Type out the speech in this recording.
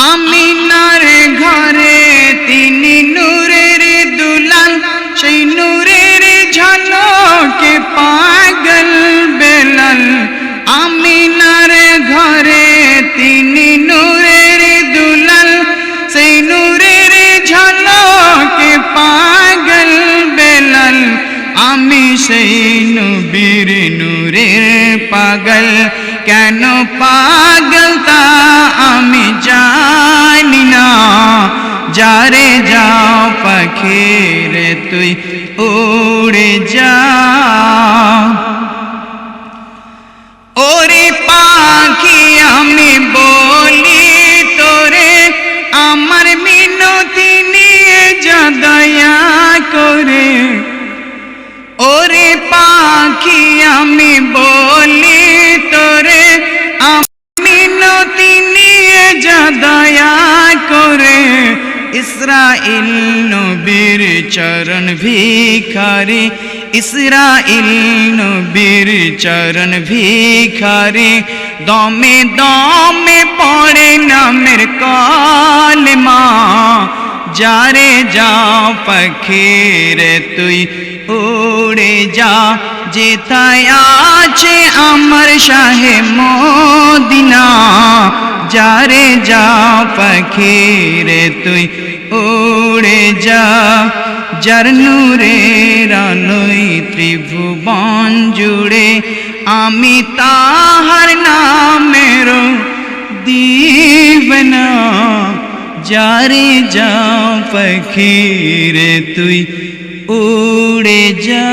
আমিনার ঘরে তিনি নূরের দুলাল, সেই নূরের ঝলকে পাগল বেলাল। আমিনার ঘরে তিনি নূরের দুলাল, সেই নূরের ঝলকে পাগল বেলাল। আমি সেই নবীর নূরের পাগল, কেন পাগল তা আমি জানি না। যারে যাও পাখি রে তুই উড়ে যা। ওরে পাখি আমি বলি তোরে, আমার মিনতি নিয়ে যা দয়া করে। ওরে পাখি আমি বলি তোরে, মিনতি নিয়ে যা দয়া করে। ইসরাইল নবীর চরণ ভিখারি, ইসরাইল নবীর চরণ ভিখারি। দমে দমে পড়ে নামের কলমা। যারে যাও পাখি রে তুই উড়ে যা, যেথায় আছে আমার শাহে মদিনা। যারে যাও পাখি রে তুই উড়ে যা। যার নূরের আলোয় ত্রিভুবন জুড়ে, আমি তাহার নামের দিওয়ানা। যারে যাও পাখি রে তুই উড়ে যা।